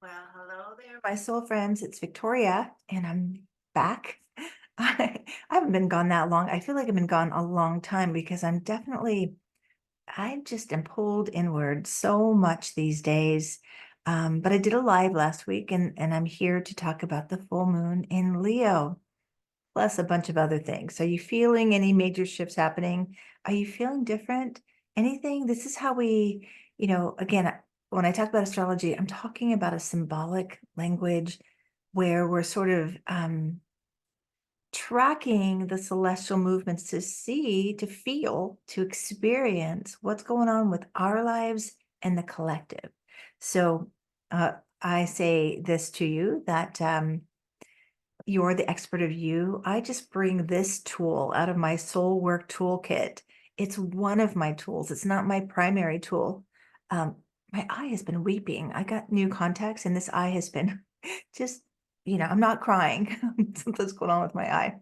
Well, hello there, my soul friends. It's Victoria, and I'm back. I haven't been gone that long. I feel like I've been gone a long time because I just am pulled inward so much these days. But I did a live last week, and I'm here to talk about the full moon in Leo, plus a bunch of other things. Are you feeling any major shifts happening? Are you feeling different? Anything? This is how again, when I talk about astrology, I'm talking about a symbolic language where we're sort of tracking the celestial movements to see, to feel, to experience what's going on with our lives and the collective. So uh, I say this to you that you're the expert of you. I just bring this tool out of my soul work toolkit. It's one of my tools. It's not my primary tool. Um, my eye has been weeping. I got new contacts, and this eye has been just, I'm not crying. Something's going on with my eye.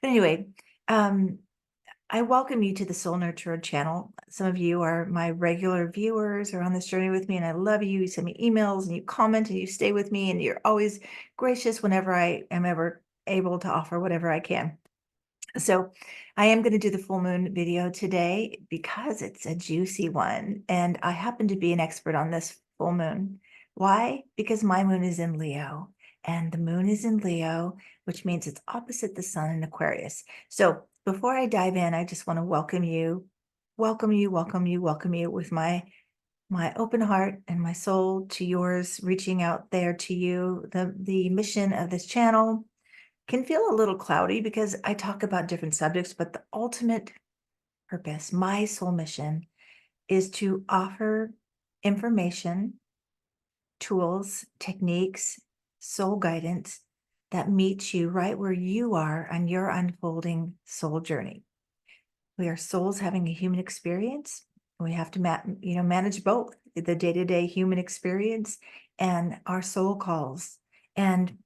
Anyway, um, I welcome you to the Soul Nurturer channel. Some of you are my regular viewers or on this journey with me, and I love you. You send me emails and you comment and you stay with me, and you're always gracious whenever I am ever able to offer whatever I can. So I am going to do the full moon video today because it's a juicy one, and I happen to be an expert on this full moon. Why? Because my moon is in Leo, and the moon is in Leo, which means it's opposite the sun in Aquarius. So before I dive in, I just want to welcome you, welcome you, welcome you, welcome you with my open heart and my soul to yours, reaching out there to you. The mission of this channel can feel a little cloudy because I talk about different subjects, but the ultimate purpose, my soul mission, is to offer information, tools, techniques, soul guidance that meets you right where you are on your unfolding soul journey. We are souls having a human experience. We have to manage both the day-to-day human experience and our soul calls. And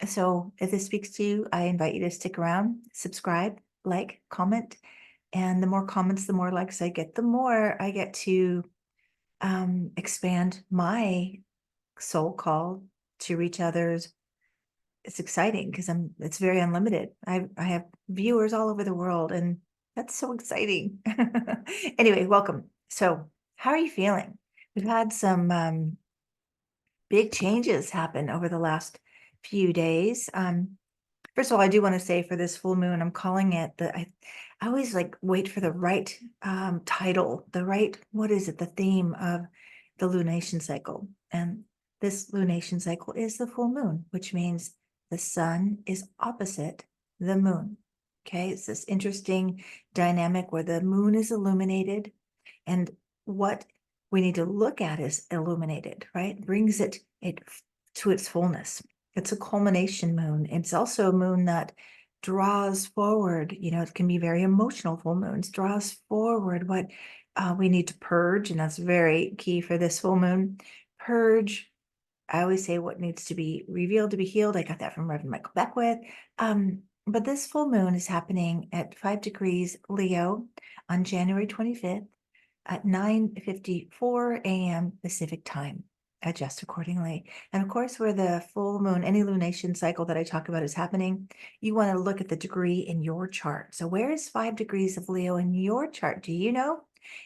so if this speaks to you, I invite you to stick around, subscribe, like, comment. And the more comments, the more likes I get, the more I get to expand my soul call to reach others. It's exciting because it's very unlimited. I have viewers all over the world, and that's so exciting. Anyway, welcome. So how are you feeling? We've had some big changes happen over the last few days. First of all, I do want to say for this full moon, I'm calling it I always like wait for the right title, the right, what is it, the theme of the lunation cycle. And this lunation cycle is the full moon, which means the sun is opposite the moon. Okay, it's this interesting dynamic where the moon is illuminated, and what we need to look at is illuminated, right? Brings it to its fullness. It's a culmination moon. It's also a moon that draws forward, it can be very emotional full moons, draws forward what we need to purge. And that's very key for this full moon. Purge. I always say what needs to be revealed to be healed. I got that from Reverend Michael Beckwith. But this full moon is happening at 5 degrees Leo on January 25th at 9:54 a.m. Pacific time. Adjust accordingly. And of course, where the full moon, any lunation cycle that I talk about is happening, you want to look at the degree in your chart. So where is 5 degrees of Leo in your chart? Do you know?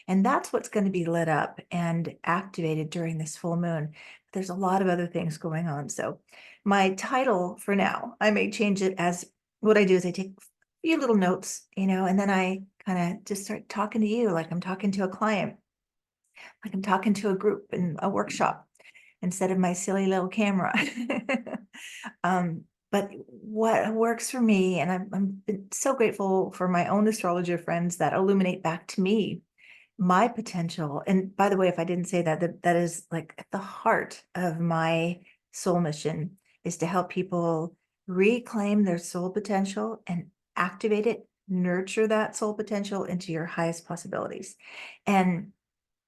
And that's what's going to be lit up and activated during this full moon. There's a lot of other things going on. So my title for now, I may change it as what I do is I take a few little notes, and then I kind of just start talking to you like I'm talking to a client, like I'm talking to a group in a workshop instead of my silly little camera. But what works for me, and I'm so grateful for my own astrologer friends that illuminate back to me my potential. And by the way, if I didn't say that is like at the heart of my soul mission, is to help people reclaim their soul potential and activate it, nurture that soul potential into your highest possibilities. And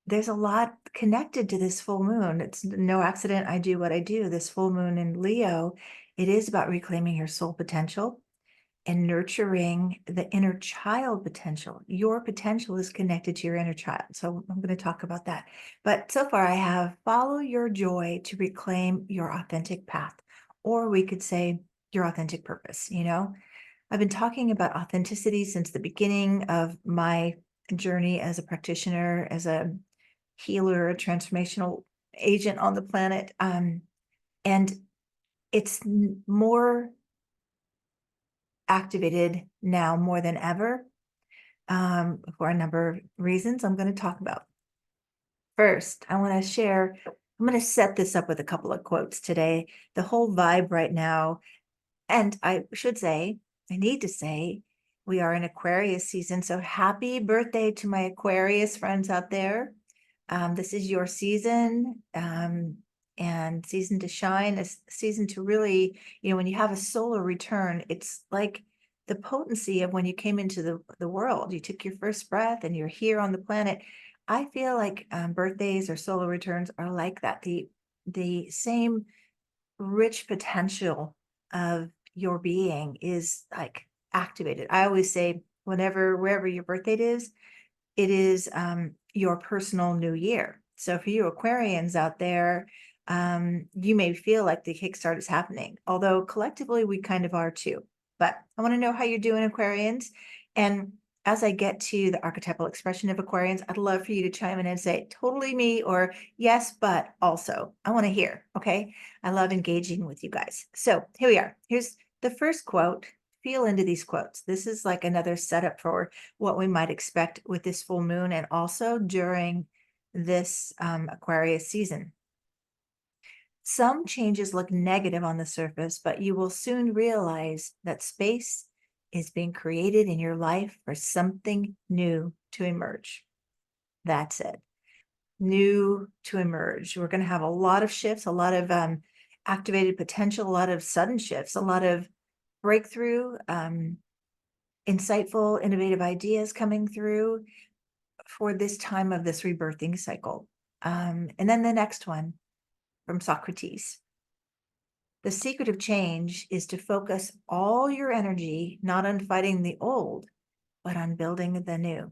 there's a lot connected to this full moon. It's no accident I do what I do. This full moon in Leo, it is about reclaiming your soul potential. and nurturing the inner child potential. Your potential is connected to your inner child. So I'm going to talk about that. But so far I have follow your joy to reclaim your authentic path, or we could say your authentic purpose. I've been talking about authenticity since the beginning of my journey as a practitioner, as a healer, a transformational agent on the planet. And it's more activated now more than ever, for a number of reasons I'm going to talk about. First, I'm going to set this up with a couple of quotes today. The whole vibe right now, and I need to say, we are in Aquarius season. So happy birthday to my Aquarius friends out there. This is your season, and season to shine, a season to really, when you have a solar return, it's like the potency of when you came into the world. You took your first breath and you're here on the planet. I feel like birthdays or solar returns are like that. The same rich potential of your being is like activated. I always say, wherever your birthday is, it is your personal new year. So for you Aquarians out there, you may feel like the kickstart is happening, although collectively we kind of are too. But I want to know how you're doing, Aquarians. And as I get to the archetypal expression of Aquarians, I'd love for you to chime in and say, totally me, or yes, but also. I want to hear, okay? I love engaging with you guys. So here we are. Here's the first quote. Feel into these quotes. This is like another setup for what we might expect with this full moon and also during this Aquarius season. Some changes look negative on the surface, but you will soon realize that space is being created in your life for something new to emerge. That's it. New to emerge. We're going to have a lot of shifts, a lot of activated potential, a lot of sudden shifts, a lot of breakthrough, insightful, innovative ideas coming through for this time of this rebirthing cycle. And then the next one from Socrates. The secret of change is to focus all your energy not on fighting the old, but on building the new.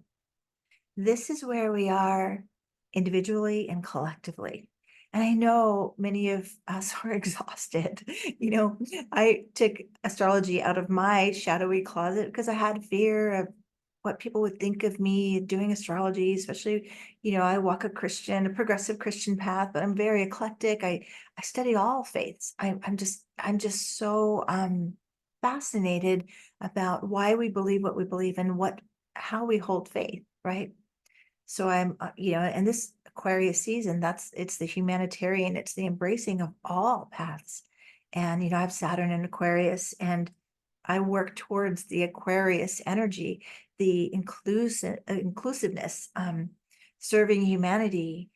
This is where we are individually and collectively. And I know many of us are exhausted. I took astrology out of my shadowy closet because I had fear of what people would think of me doing astrology, especially, I walk a progressive Christian path, but I'm very eclectic. I study all faiths. I'm just so fascinated about why we believe what we believe and how we hold faith, right? So I'm, and this Aquarius season, it's the humanitarian, it's the embracing of all paths. And, I have Saturn in Aquarius, and I work towards the Aquarius energy, the inclusiveness, serving humanity,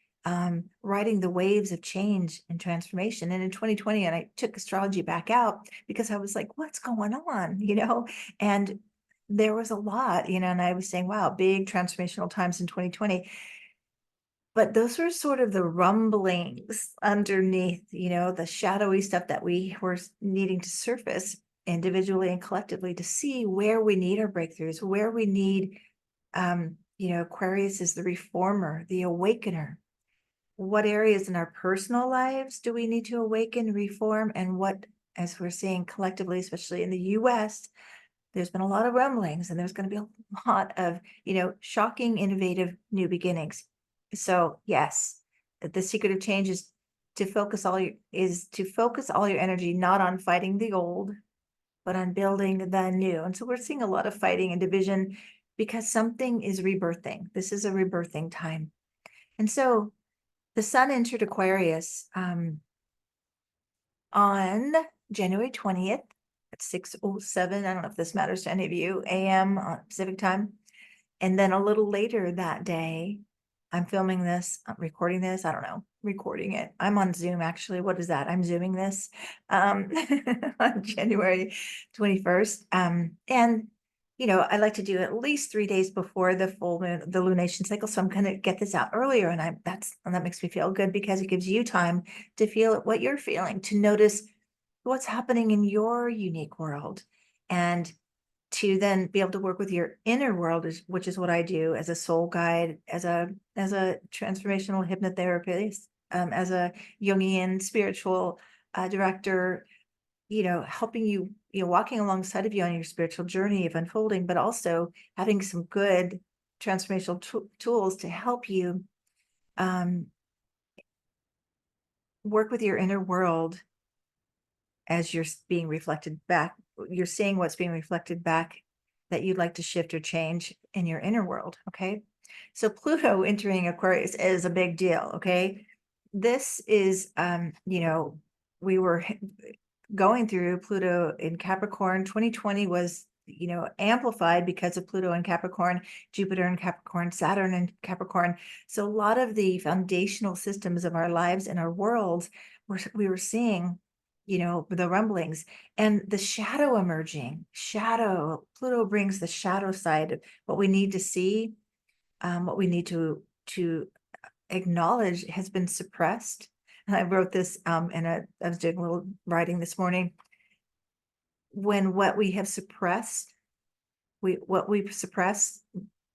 riding the waves of change and transformation. And in 2020, and I took astrology back out because I was like, what's going on? And there was a lot, and I was saying, wow, big transformational times in 2020. But those were sort of the rumblings underneath, the shadowy stuff that we were needing to surface individually and collectively to see where we need our breakthroughs, where we need, Aquarius is the reformer, the awakener. What areas in our personal lives do we need to awaken, reform, and what, as we're seeing collectively, especially in the US, there's been a lot of rumblings, and there's going to be a lot of, shocking, innovative new beginnings. So yes, the secret of change is to focus all your energy not on fighting the old, but on building the new. And so we're seeing a lot of fighting and division because something is rebirthing. This is a rebirthing time. And so the sun entered Aquarius on January 20th at 6:07. I don't know if this matters to any of you, a.m. Pacific time. And then a little later that day, I'm filming this, recording this. I don't know, recording it. I'm on Zoom, actually. What is that? I'm Zooming this on January 21st. And, I like to do at least 3 days before the full moon, the lunation cycle. So I'm going to get this out earlier. And that makes me feel good because it gives you time to feel what you're feeling, to notice what's happening in your unique world. And to then be able to work with your inner world, which is what I do as a soul guide, as a transformational hypnotherapist, as a Jungian spiritual director, helping you, walking alongside of you on your spiritual journey of unfolding, but also having some good transformational tools to help you um, work with your inner world as you're being reflected back. You're seeing what's being reflected back that you'd like to shift or change in your inner world. Okay. So Pluto entering Aquarius is a big deal. Okay. This is, we were going through Pluto in Capricorn. 2020 was, amplified because of Pluto in Capricorn, Jupiter in Capricorn, Saturn in Capricorn. So a lot of the foundational systems of our lives and our worlds, we were seeing, the rumblings and the shadow emerging. Pluto brings the shadow side of what we need to see, what we need to acknowledge has been suppressed. And I wrote this I was doing a little writing this morning. When what we have suppressed, what we've suppressed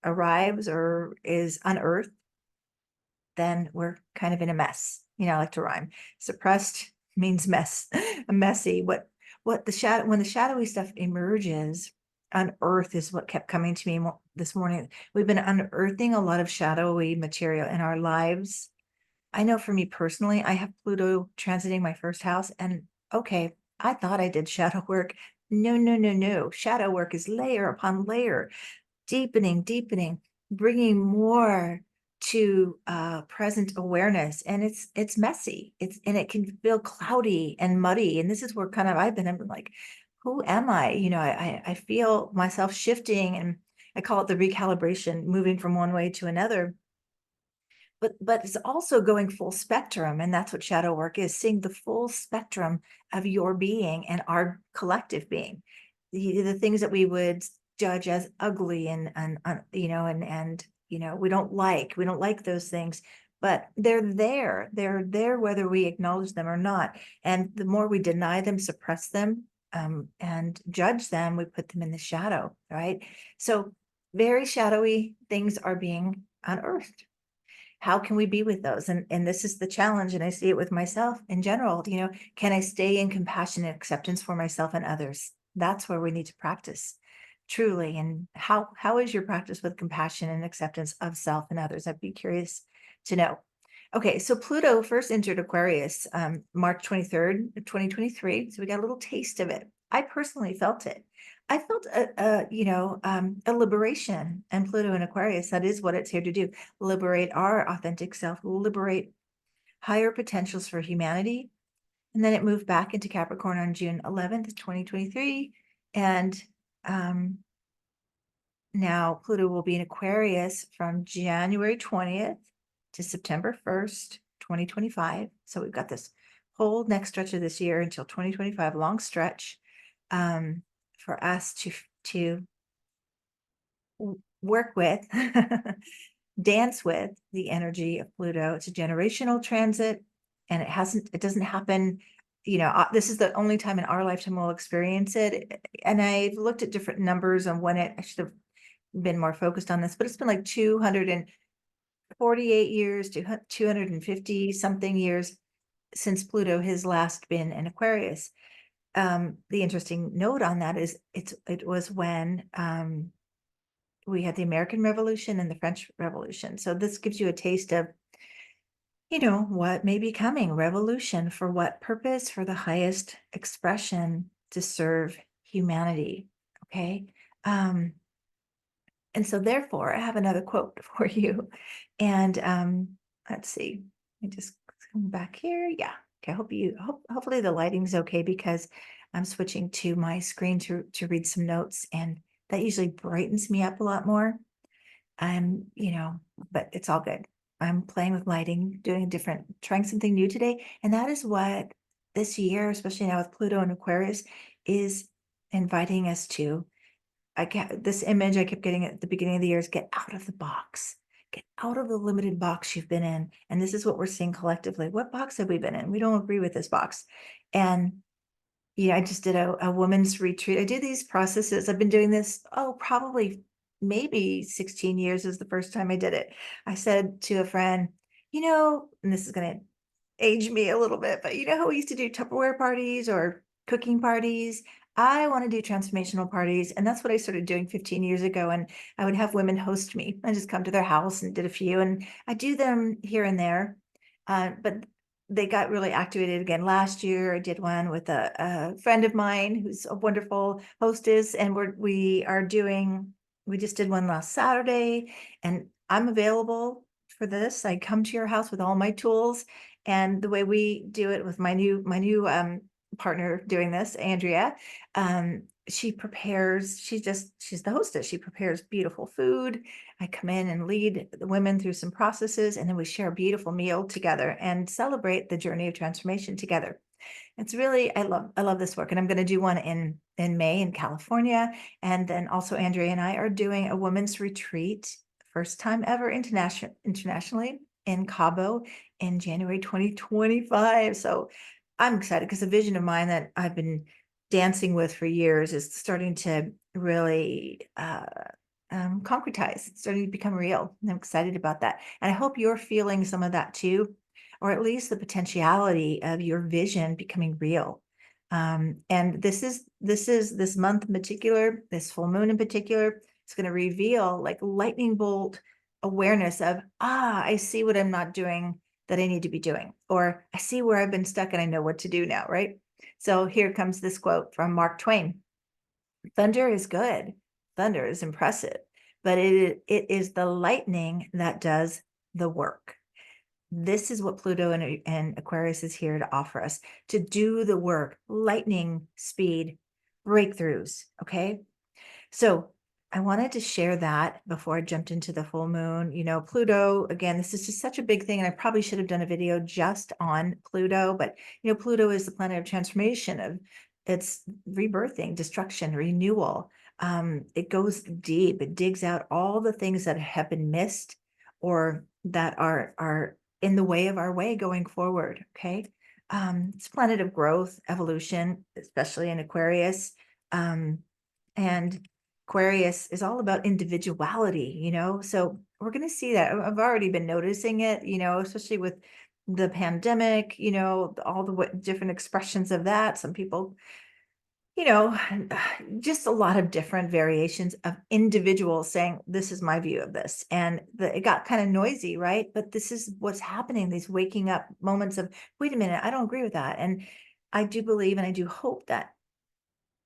arrives or is unearthed, then we're kind of in a mess. I like to rhyme. Suppressed means mess, messy. What the shadow, when the shadowy stuff emerges, unearth is what kept coming to me this morning. We've been unearthing a lot of shadowy material in our lives. I know for me personally, I have Pluto transiting my first house, and okay, I thought I did shadow work. No, no, no, no. Shadow work is layer upon layer, deepening, bringing more to present awareness. And it's messy. And it can feel cloudy and muddy. And this is where kind of I've been like, who am I? I feel myself shifting, and I call it the recalibration, moving from one way to another. But it's also going full spectrum, and that's what shadow work is, seeing the full spectrum of your being and our collective being. The things that we would judge as ugly and we don't like those things, but they're there whether we acknowledge them or not. And the more we deny them, suppress them, and judge them, we put them in the shadow, right? So very shadowy things are being unearthed. How can we be with those? And this is the challenge, and I see it with myself in general. Can I stay in compassion and acceptance for myself and others? That's where we need to practice truly. And how is your practice with compassion and acceptance of self and others? I'd be curious to know. Okay, so Pluto first entered Aquarius March 23rd, 2023. So we got a little taste of it. I personally felt it. I felt a liberation, and Pluto in Aquarius, that is what it's here to do. Liberate our authentic self, liberate higher potentials for humanity. And then it moved back into Capricorn on June 11th, 2023. And now Pluto will be in Aquarius from January 20th to September 1st, 2025. So we've got this whole next stretch of this year until 2025, long stretch, for us to work with, dance with the energy of Pluto. It's a generational transit, and it doesn't happen, this is the only time in our lifetime we'll experience it. And I've looked at different numbers on when I should have been more focused on this, but it's been like 248 years to 250 something years since Pluto has last been in Aquarius. The interesting note on that is it was when we had the American Revolution and the French Revolution. So this gives you a taste of, what may be coming. Revolution for what purpose? For the highest expression, to serve humanity. Okay. And so therefore I have another quote for you. And let's see, let me just come back here. Yeah. Okay. Hopefully the lighting's okay, because I'm switching to my screen to read some notes, and that usually brightens me up a lot more. But it's all good. I'm playing with lighting, trying something new today. And that is what this year, especially now with Pluto and Aquarius, is inviting us to. This image I kept getting at the beginning of the year is get out of the box. Get out of the limited box you've been in. And this is what we're seeing collectively. What box have we been in? We don't agree with this box. And Yeah, I just did a women's retreat. I do these processes. I've been doing this, oh, probably maybe 16 years is the first time I did it. I said to a friend, and this is going to age me a little bit, but you know how we used to do Tupperware parties or cooking parties? I want to do transformational parties. And that's what I started doing 15 years ago. And I would have women host me. I just come to their house and did a few, and I do them here and there. But they got really activated again last year. I did one with a friend of mine who's a wonderful hostess, and we just did one last Saturday, and I'm available for this. I come to your house with all my tools, and the way we do it with my new partner doing this, Andrea, she's the hostess. She prepares beautiful food. I come in and lead the women through some processes, and then we share a beautiful meal together and celebrate the journey of transformation together. It's really, I love this work, and I'm going to do one in May in California, and then also Andrea and I are doing a women's retreat, first time ever internationally in Cabo in January 2025. So I'm excited because a vision of mine that I've been dancing with for years is starting to really concretize, starting to become real. And I'm excited about that. And I hope you're feeling some of that too, or at least the potentiality of your vision becoming real. And this month in particular, this full moon in particular, it's going to reveal like lightning bolt awareness of, I see what I'm not doing that I need to be doing, or I see where I've been stuck and I know what to do now, right? So here comes this quote from Mark Twain. Thunder is good. Thunder is impressive, but it is the lightning that does the work. This is what Pluto and Aquarius is here to offer us, to do the work, lightning speed, breakthroughs. Okay. So I wanted to share that before I jumped into the full moon. Pluto, again, this is just such a big thing. And I probably should have done a video just on Pluto, but Pluto is the planet of transformation, of it's rebirthing, destruction, renewal. It goes deep. It digs out all the things that have been missed or that are in the way of our way going forward. Okay. It's a planet of growth, evolution, especially in Aquarius. And Aquarius is all about individuality, so we're going to see that. I've already been noticing it, especially with the pandemic, all the different expressions of that. Some people, you know, just a lot of different variations of individuals saying, this is my view of this. And it got kind of noisy, right? But this is what's happening, these waking up moments of, wait a minute, I don't agree with that. And I do believe and I do hope that,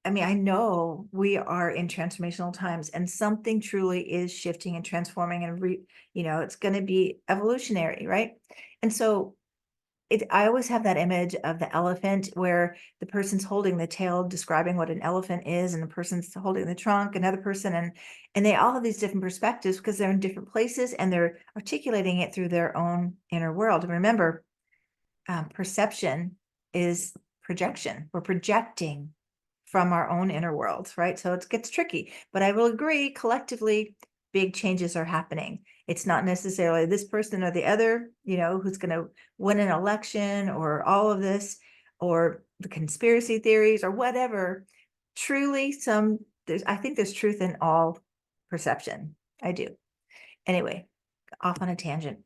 I know we are in transformational times, and something truly is shifting and transforming, and it's going to be evolutionary, right? And so I always have that image of the elephant where the person's holding the tail, describing what an elephant is, and the person's holding the trunk, another person, and they all have these different perspectives because they're in different places and they're articulating it through their own inner world. And remember, perception is projection. We're projecting from our own inner worlds, right? So it gets tricky, but I will agree collectively, big changes are happening. It's not necessarily this person or the other, who's going to win an election or all of this, or the conspiracy theories or whatever. Truly, I think there's truth in all perception. I do. Anyway, off on a tangent.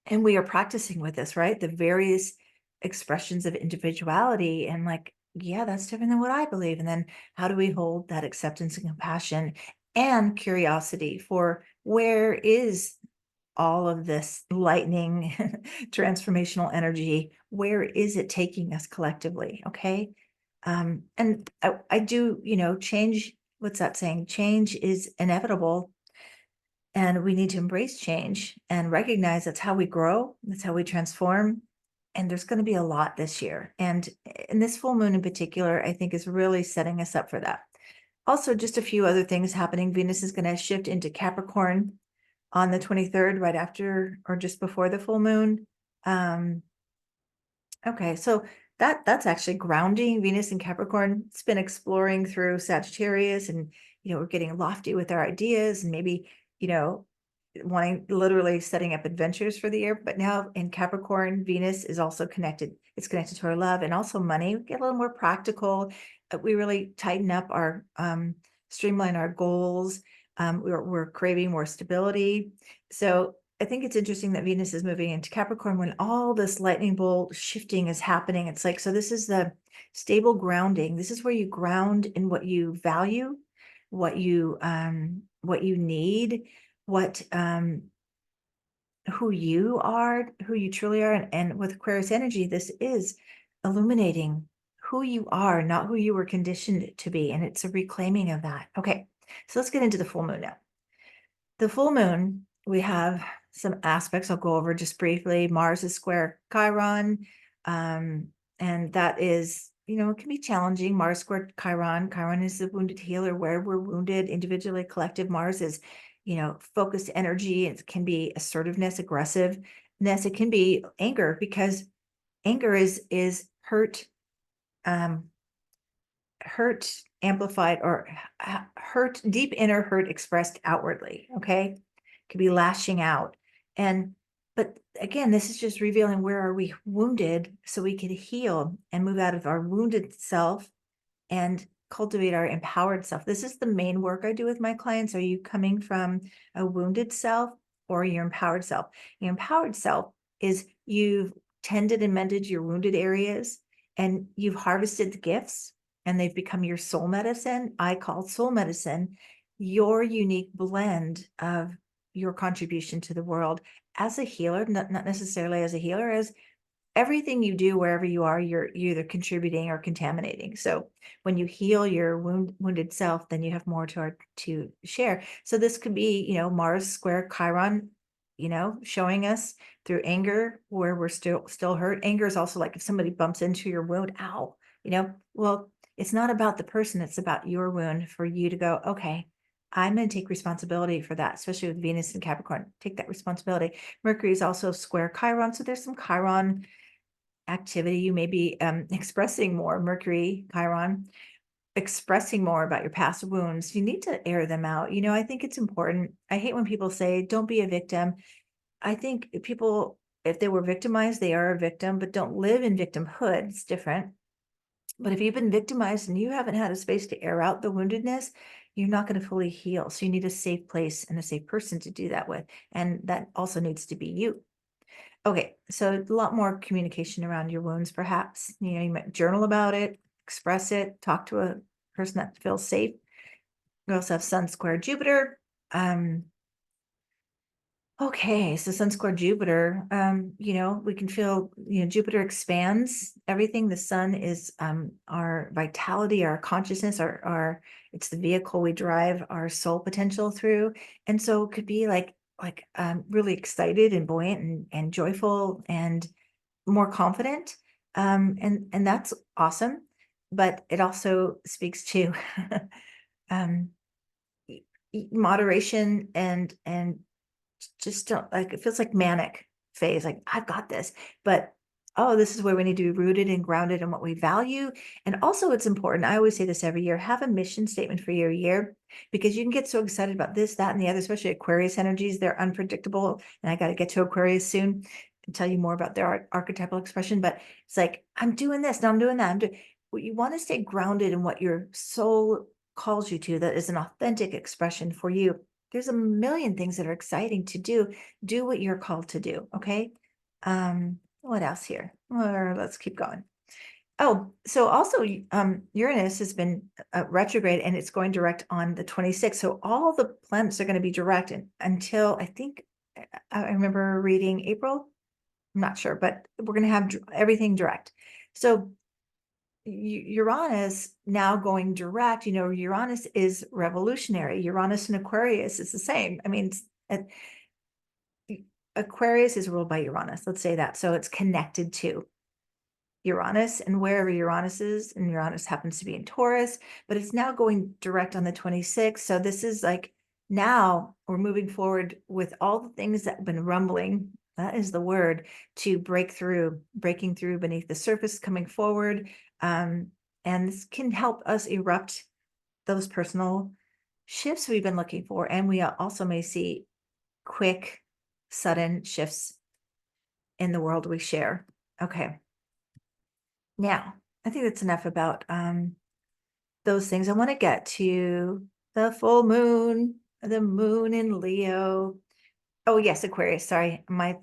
And we are practicing with this, right? The various expressions of individuality, and like, yeah, that's different than what I believe. And then how do we hold that acceptance and compassion and curiosity for where is all of this lightning transformational energy? Where is it taking us collectively? Okay. And I do, change. What's that saying? Change is inevitable. And we need to embrace change and recognize that's how we grow. That's how we transform. And there's going to be a lot this year. And in this full moon in particular, I think is really setting us up for that. Also, just a few other things happening. Venus is going to shift into Capricorn on the 23rd, right after or just before the full moon. Okay, so that's actually grounding. Venus in Capricorn. It's been exploring through Sagittarius, and we're getting lofty with our ideas, and maybe, wanting, literally setting up adventures for the year. But now in Capricorn, Venus is also connected. It's connected to our love and also money. We get a little more practical. We really tighten up our, streamline our goals. We're craving more stability. So I think it's interesting that Venus is moving into Capricorn when all this lightning bolt shifting is happening. It's like, so this is the stable grounding. This is where you ground in what you value, what you need, what who you are, who you truly are. And with Aquarius energy, this is illuminating who you are, not who you were conditioned to be. And it's a reclaiming of that. Okay, so let's get into the full moon now. The full moon, we have some aspects I'll go over just briefly. Mars is square Chiron, and that is, it can be challenging. Mars squared Chiron. Chiron is the wounded healer, where we're wounded individually, collective. Mars is, focused energy. It can be assertiveness, aggressiveness. It can be anger, because anger is hurt, hurt amplified, or hurt, deep inner hurt expressed outwardly. Okay, could be lashing out. But again, this is just revealing, where are we wounded, so we can heal and move out of our wounded self and cultivate our empowered self. This is the main work I do with my clients. Are you coming from a wounded self or your empowered self? Your empowered self is, you've tended and mended your wounded areas, and you've harvested the gifts, and they've become your soul medicine. I call soul medicine your unique blend of your contribution to the world as a healer, not necessarily as a healer, as everything you do wherever you are, you're either contributing or contaminating. So when you heal your wounded self, then you have more to share. So this could be, Mars square Chiron, showing us through anger, where we're still hurt. Anger is also like if somebody bumps into your wound, ow, well, it's not about the person, it's about your wound, for you to go, okay, I'm going to take responsibility for that, especially with Venus and Capricorn. Take that responsibility. Mercury is also square Chiron. So there's some Chiron activity. You may be expressing more, Mercury, Chiron, expressing more about your past wounds. You need to air them out. I think it's important. I hate when people say, don't be a victim. I think people, if they were victimized, they are a victim, but don't live in victimhood. It's different. But if you've been victimized and you haven't had a space to air out the woundedness, you're not going to fully heal. So you need a safe place and a safe person to do that with. And that also needs to be you. Okay, so a lot more communication around your wounds, perhaps. You might journal about it, express it, talk to a person that feels safe. We also have Sun square Jupiter. Okay, so Sun square Jupiter, we can feel, Jupiter expands everything. The sun is our vitality, our consciousness, it's the vehicle we drive our soul potential through. And so it could be like really excited and buoyant and joyful and more confident. And that's awesome. But it also speaks to moderation and just don't, like, it feels like manic phase, like I've got this, but this is where we need to be rooted and grounded in what we value. And also, it's important, I always say this every year, have a mission statement for your year, because you can get so excited about this, that, and the other, especially Aquarius energies. They're unpredictable, and I got to get to Aquarius soon and tell you more about their archetypal expression. But it's like, I'm doing this, now I'm doing that, you want to stay grounded in what your soul calls you to, that is an authentic expression for you. There's a million things that are exciting to do. Do what you're called to do. Okay. What else here? Or let's keep going. Oh, so also, Uranus has been retrograde, and it's going direct on the 26th. So all the planets are going to be direct until, I think, I remember reading April. I'm not sure, but we're going to have everything direct. So Uranus now going direct, Uranus is revolutionary. Uranus and Aquarius is the same. I mean, Aquarius is ruled by Uranus. Let's say that. So it's connected to Uranus, and wherever Uranus is, and Uranus happens to be in Taurus, but it's now going direct on the 26th. So this is like, now we're moving forward with all the things that have been rumbling. That is the word, to breaking through beneath the surface, coming forward. And this can help us erupt those personal shifts we've been looking for. And we also may see quick, sudden shifts in the world we share. Okay. Now, I think that's enough about those things. I want to get to the full moon, the moon in Leo. Oh yes, Aquarius. Sorry, my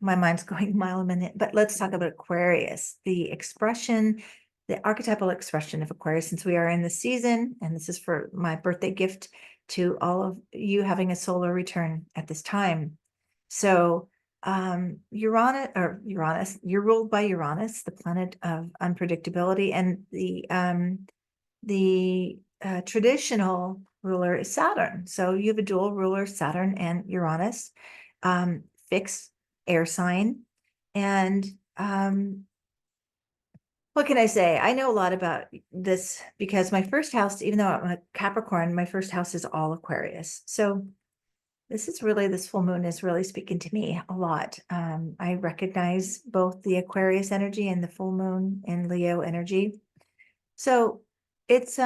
mind's going a mile a minute. But let's talk about Aquarius, the expression, the archetypal expression of Aquarius. Since we are in the season, and this is for my birthday gift to all of you having a solar return at this time. So Uranus, you're ruled by Uranus, the planet of unpredictability, and the traditional ruler is Saturn. So you have a dual ruler, Saturn and Uranus, fixed air sign. And what can I say? I know a lot about this because my first house, even though I'm a Capricorn, my first house is all Aquarius. So this full moon is really speaking to me a lot. I recognize both the Aquarius energy and the full moon in Leo energy. So it's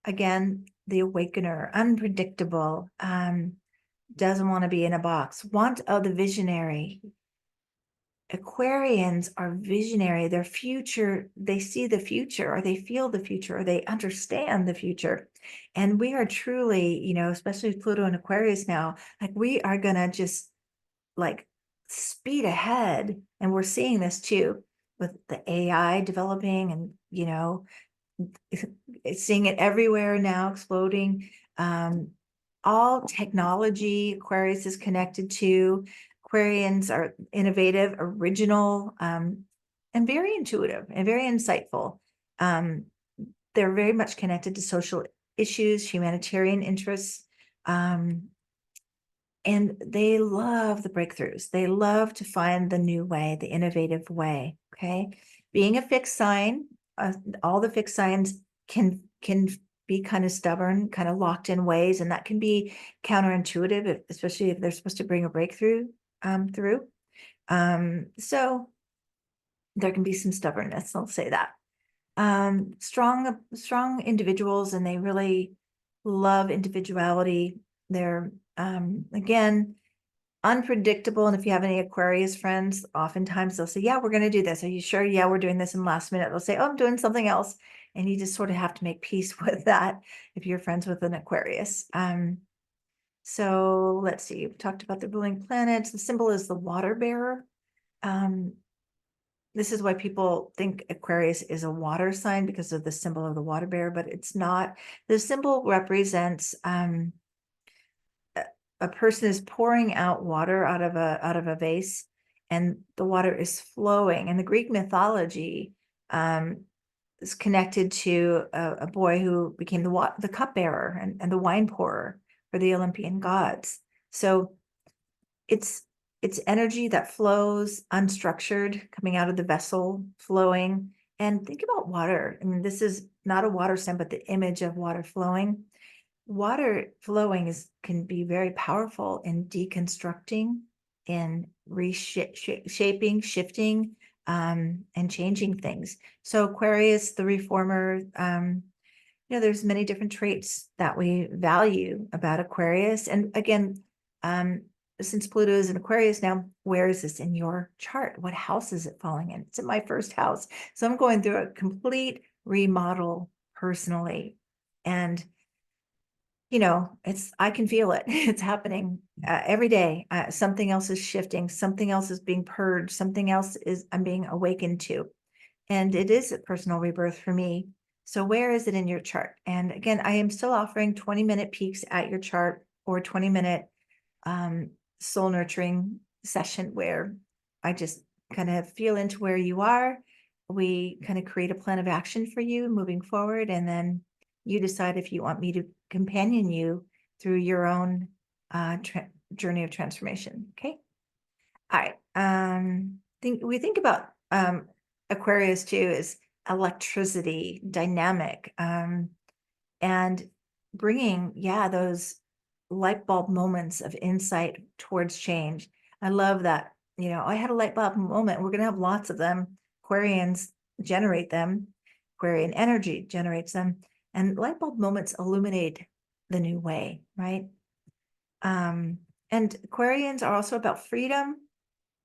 again, the awakener, unpredictable, doesn't want to be in a box, the visionary. Aquarians are visionary. Their future, they see the future, or they feel the future, or they understand the future. And we are truly, especially with Pluto and Aquarius now, like we are gonna just like speed ahead. And we're seeing this too with the AI developing and, seeing it everywhere now, exploding. All technology Aquarius is connected to. Aquarians are innovative, original, and very intuitive and very insightful. They're very much connected to social issues, humanitarian interests, and they love the breakthroughs. They love to find the new way, the innovative way. Okay, being a fixed sign, all the fixed signs can be kind of stubborn, kind of locked in ways, and that can be counterintuitive, especially if they're supposed to bring a breakthrough through. So there can be some stubbornness. I'll say that. Strong individuals, and they really love individuality. They're again unpredictable. And if you have any Aquarius friends, oftentimes they'll say, yeah, we're going to do this. Are you sure? Yeah, we're doing this. And last minute they'll say, oh, I'm doing something else. And you just sort of have to make peace with that if you're friends with an Aquarius. So let's see, we've talked about the ruling planets. The symbol is the water bearer. This is why people think Aquarius is a water sign, because of the symbol of the water bearer, but it's not. The symbol represents a person is pouring out water out of a vase, and the water is flowing. And the Greek mythology is connected to a boy who became the cupbearer and the wine pourer for the Olympian gods. So it's energy that flows unstructured, coming out of the vessel, flowing. And think about water. I mean, this is not a water sign, but the image of water flowing. Water flowing can be very powerful in deconstructing, in reshaping, shifting, and changing things. So Aquarius, the reformer, there's many different traits that we value about Aquarius. And again, since Pluto is in Aquarius now, where is this in your chart? What house is it falling in? It's in my first house. So I'm going through a complete remodel personally. And I can feel it. It's happening every day. Something else is shifting. Something else is being purged. Something else I'm being awakened to. And it is a personal rebirth for me. So where is it in your chart? And again, I am still offering 20-minute peeks at your chart, or 20-minute soul nurturing session where I just kind of feel into where you are. We kind of create a plan of action for you moving forward. And then you decide if you want me to companion you through your own journey of transformation. Okay. All right. We think about Aquarius too as electricity, dynamic, and bringing, those light bulb moments of insight towards change. I love that. I had a light bulb moment. We're going to have lots of them. Aquarians generate them. Aquarian energy generates them. And light bulb moments illuminate the new way, right? And Aquarians are also about freedom.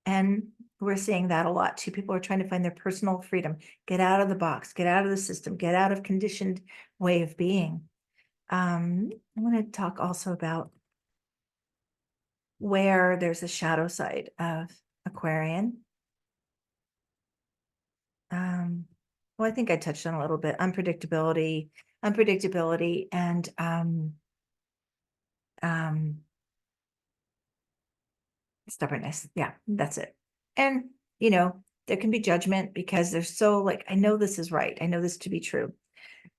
And we're seeing that a lot too. People are trying to find their personal freedom, get out of the box, get out of the system, get out of conditioned way of being. I'm going to talk also about where there's a shadow side of Aquarian. Well, I think I touched on a little bit unpredictability, and stubbornness. Yeah, that's it. And there can be judgment because they're so like, I know this is right. I know this to be true.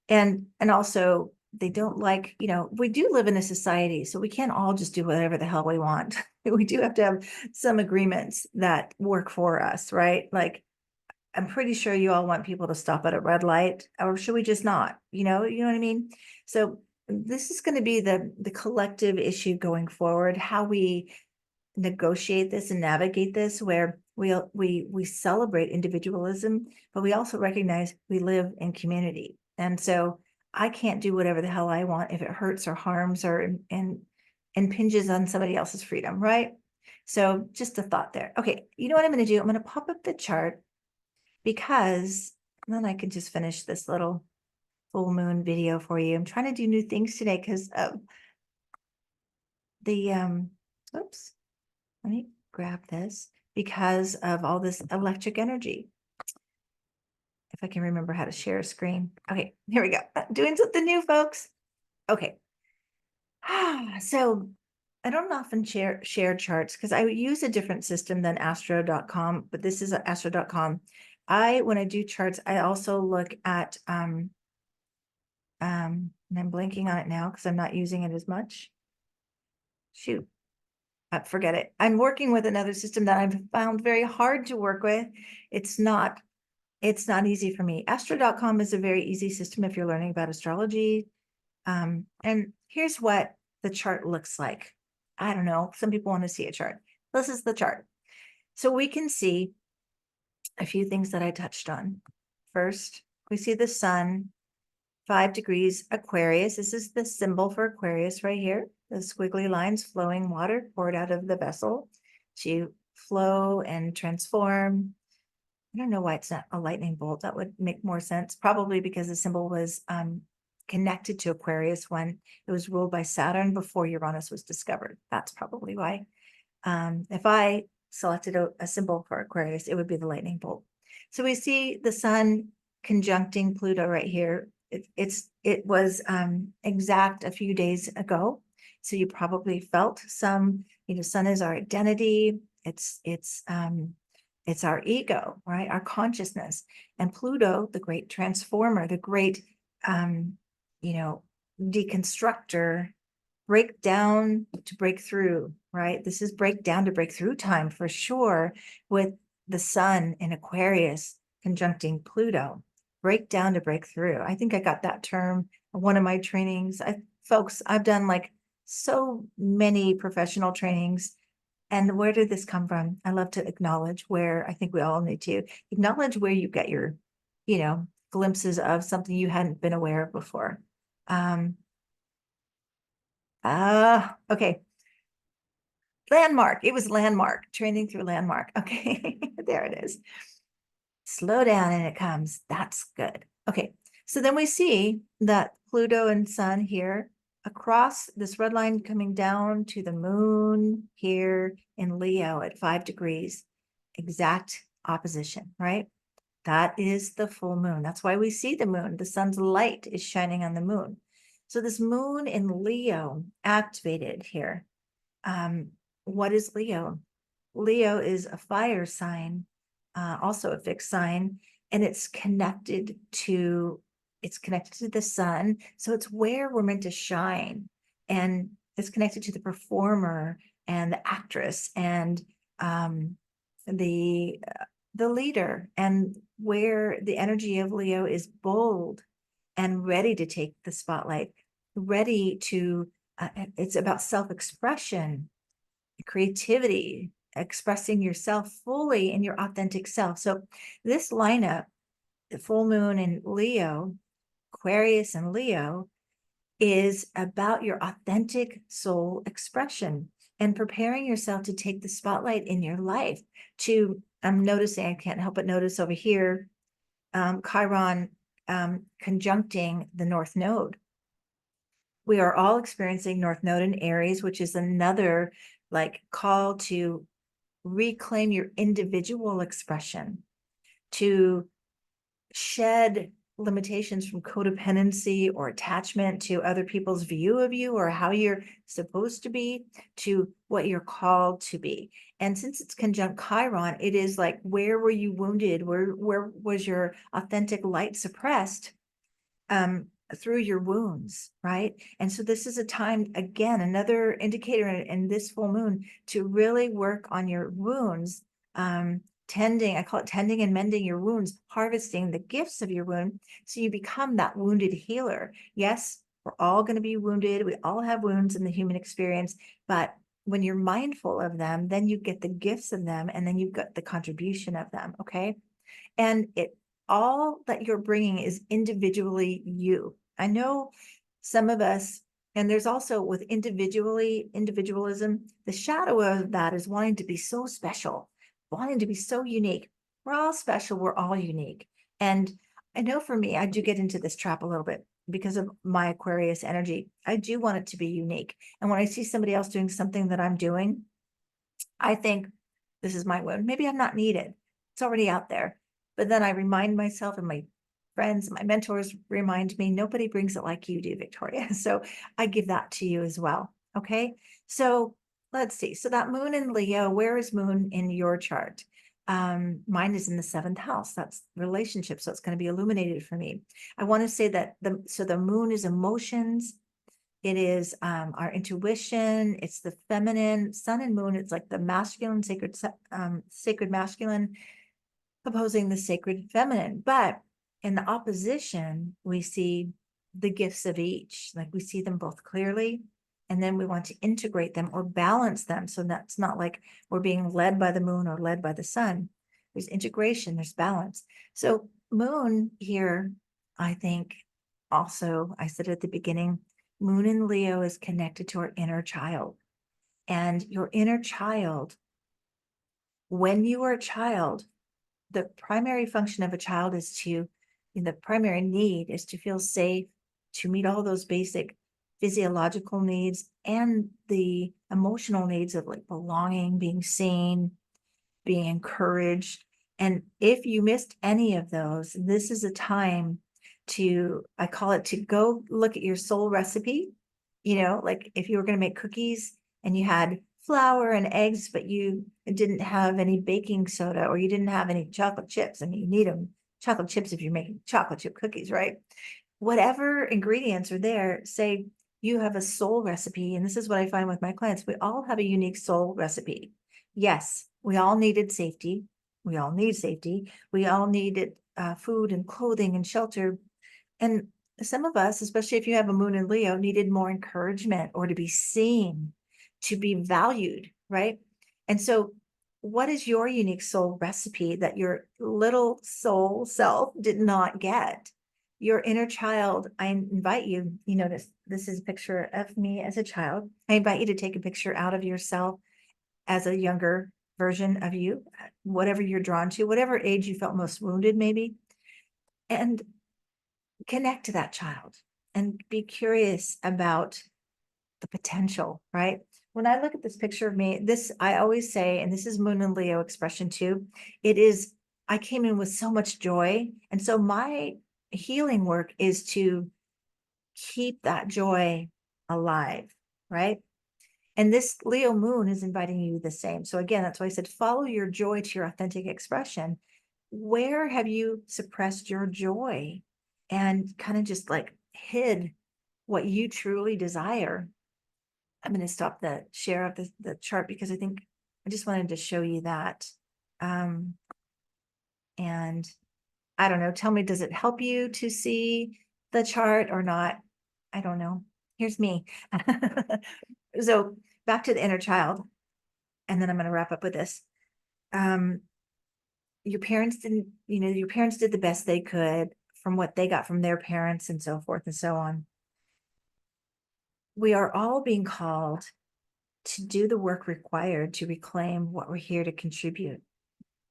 And also they don't like, we do live in a society, so we can't all just do whatever the hell we want. We do have to have some agreements that work for us, right? Like, I'm pretty sure you all want people to stop at a red light, or should we just not? You know what I mean? So this is going to be the collective issue going forward, how we negotiate this and navigate this, where we celebrate individualism, but we also recognize we live in community. And so I can't do whatever the hell I want if it hurts or harms or impinges on somebody else's freedom, right? So just a thought there. Okay, you know what I'm going to do? I'm going to pop up the chart, because then I can just finish this little full moon video for you. I'm trying to do new things today because of the oops. Let me grab this, because of all this electric energy. If I can remember how to share a screen. Okay, here we go. Doing something new, folks. Okay. So I don't often share charts because I use a different system than astro.com, but this is astro.com. When I do charts, I also look at and I'm blanking on it now because I'm not using it as much. Shoot. Forget it. I'm working with another system that I've found very hard to work with. It's not easy for me. Astro.com is a very easy system if you're learning about astrology. And here's what the chart looks like. I don't know. Some people want to see a chart. This is the chart. So we can see a few things that I touched on. First, we see the sun, 5 degrees Aquarius. This is the symbol for Aquarius right here. The squiggly lines, flowing water poured out of the vessel to flow and transform. I don't know why it's not a lightning bolt. That would make more sense. Probably because the symbol was connected to Aquarius when it was ruled by Saturn before Uranus was discovered. That's probably why. If I selected a symbol for Aquarius, it would be the lightning bolt. So we see the sun conjuncting Pluto right here. It was exact a few days ago. So you probably felt some, sun is our identity. It's our ego, right? Our consciousness. And Pluto, the great transformer, the great deconstructor, break down to break through, right? This is break down to break through time for sure, with the sun in Aquarius conjuncting Pluto. Break down to break through. I think I got that term in one of my trainings. Folks, I've done like so many professional trainings. And where did this come from? I love to acknowledge where, I think we all need to acknowledge where you get your, glimpses of something you hadn't been aware of before. Okay. Landmark. It was landmark, training through landmark. Okay, there it is. Slow down and it comes. That's good. Okay, so then we see that Pluto and Sun here across this red line coming down to the moon here in Leo at 5 degrees, exact opposition, right? That is the full moon. That's why we see the moon. The sun's light is shining on the moon. So this moon in Leo activated here. What is Leo? Leo is a fire sign, also a fixed sign, and it's connected to the sun. So it's where we're meant to shine, and it's connected to the performer and the actress and the leader, and where the energy of Leo is bold and ready to take the spotlight, ready to it's about self-expression, creativity, expressing yourself fully in your authentic self. So this lineup, the full moon in Leo, Aquarius and Leo, is about your authentic soul expression and preparing yourself to take the spotlight in your life. I'm noticing, I can't help but notice over here, Chiron conjuncting the North Node. We are all experiencing North Node in Aries, which is another like call to reclaim your individual expression, to shed limitations from codependency or attachment to other people's view of you or how you're supposed to be, to what you're called to be. And since it's conjunct Chiron, it is like, where were you wounded? Where was your authentic light suppressed? Through your wounds, right? And so this is a time, again, another indicator in this full moon to really work on your wounds, I call it tending and mending your wounds, harvesting the gifts of your wound, so you become that wounded healer. Yes, we're all going to be wounded. We all have wounds in the human experience, but when you're mindful of them, then you get the gifts of them, and then you've got the contribution of them, okay? And all that you're bringing is individually you. I know some of us, and there's also with individualism, the shadow of that is wanting to be so special, wanting to be so unique. We're all special, we're all unique. And I know for me, I do get into this trap a little bit because of my Aquarius energy. I do want it to be unique. And when I see somebody else doing something that I'm doing, I think this is my wound. Maybe I'm not needed. It's already out there. But then I remind myself, and my friends, my mentors remind me, nobody brings it like you do, Victoria. So I give that to you as well. Okay. So let's see. So that moon in Leo, where is moon in your chart? Mine is in the 7th house. That's relationship. So it's going to be illuminated for me. I want to say that the moon is emotions. It is our intuition. It's the feminine. Sun and moon, it's like the masculine, sacred masculine opposing the sacred feminine. But in the opposition, we see the gifts of each. Like we see them both clearly. And then we want to integrate them or balance them. So that's not like we're being led by the moon or led by the sun. There's integration, there's balance. So moon here, I think also, I said at the beginning, moon in Leo is connected to our inner child. And your inner child, when you are a child, the primary function of a child is the primary need is to feel safe, to meet all those basic physiological needs and the emotional needs of like belonging, being seen, being encouraged. And if you missed any of those, this is a time I call it to go look at your soul recipe. Like if you were going to make cookies and you had flour and eggs, but you didn't have any baking soda or you didn't have any chocolate chips. I mean, you need them chocolate chips if you're making chocolate chip cookies, right? Whatever ingredients are there, say you have a soul recipe. And this is what I find with my clients. We all have a unique soul recipe. Yes, we all needed safety. We all need safety. We all needed food and clothing and shelter. And some of us, especially if you have a moon in Leo, needed more encouragement or to be seen, to be valued, right? And so, what is your unique soul recipe that your little soul self did not get? Your inner child, I invite you, this is a picture of me as a child. I invite you to take a picture out of yourself as a younger version of you, whatever you're drawn to, whatever age you felt most wounded, maybe, and connect to that child and be curious about the potential, right? When I look at this picture of me, I always say, and this is Moon and Leo expression too, I came in with so much joy. And so my healing work is to keep that joy alive, right? And this Leo moon is inviting you the same. So again, that's why I said, follow your joy to your authentic expression. Where have you suppressed your joy and kind of just like hid what you truly desire? I'm going to stop the share of the chart because I think I just wanted to show you that. And I don't know, tell me, does it help you to see the chart or not? I don't know. Here's me. So back to the inner child, and then I'm going to wrap up with this. Your parents did the best they could from what they got from their parents and so forth and so on. we are all being called to do the work required to reclaim what we're here to contribute.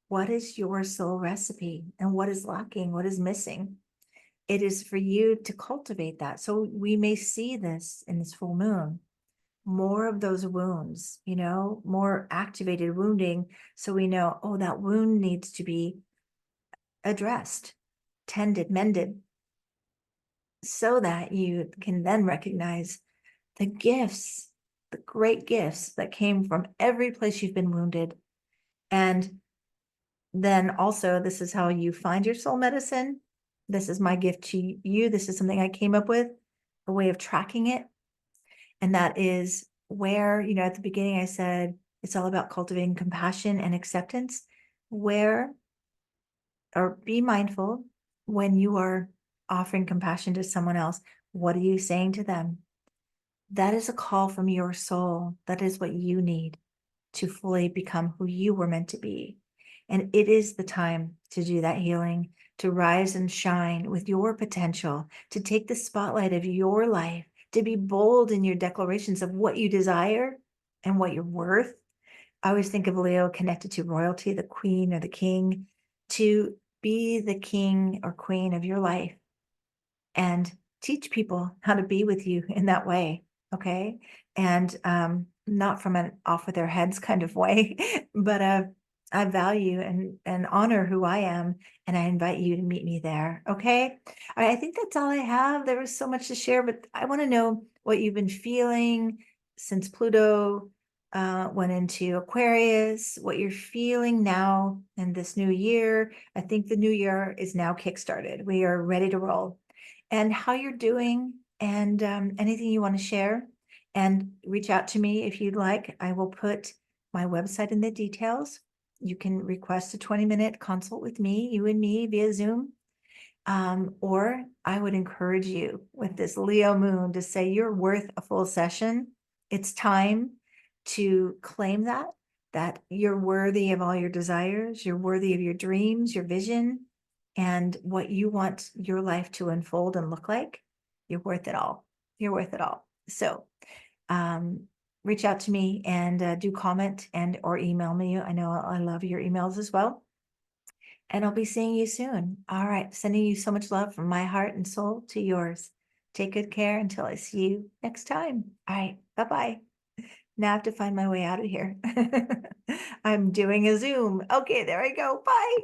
What is your soul recipe and what is lacking? What is missing? It is for you to cultivate that. So we may see this in this full moon, more of those wounds, more activated wounding. So we know, oh, that wound needs to be addressed, tended, mended, so that you can then recognize the gifts, the great gifts that came from every place you've been wounded. And then also, this is how you find your soul medicine. This is my gift to you. This is something I came up with, a way of tracking it. And that is where, at the beginning, I said it's all about cultivating compassion and acceptance. Where, or be mindful when you are offering compassion to someone else. What are you saying to them? That is a call from your soul. That is what you need to fully become who you were meant to be. And it is the time to do that healing, to rise and shine with your potential, to take the spotlight of your life, to be bold in your declarations of what you desire and what you're worth. I always think of Leo connected to royalty, the queen or the king, to be the king or queen of your life and teach people how to be with you in that way. Okay. And not from an off with their heads kind of way, but I value and honor who I am. And I invite you to meet me there. Okay. All right, I think that's all I have. There was so much to share, but I want to know what you've been feeling since Pluto went into Aquarius, what you're feeling now in this new year. I think the new year is now kickstarted. We are ready to roll. And how you're doing, and anything you want to share. And reach out to me if you'd like. I will put my website in the details. You can request a 20-minute consult with me, you and me, via Zoom. Or I would encourage you with this Leo moon to say you're worth a full session. It's time to claim that you're worthy of all your desires, you're worthy of your dreams, your vision, and what you want your life to unfold and look like. You're worth it all. You're worth it all. So reach out to me and do comment and or email me. I know I love your emails as well. And I'll be seeing you soon. All right. Sending you so much love from my heart and soul to yours. Take good care until I see you next time. All right. Bye-bye. Now I have to find my way out of here. I'm doing a Zoom. Okay, there I go. Bye.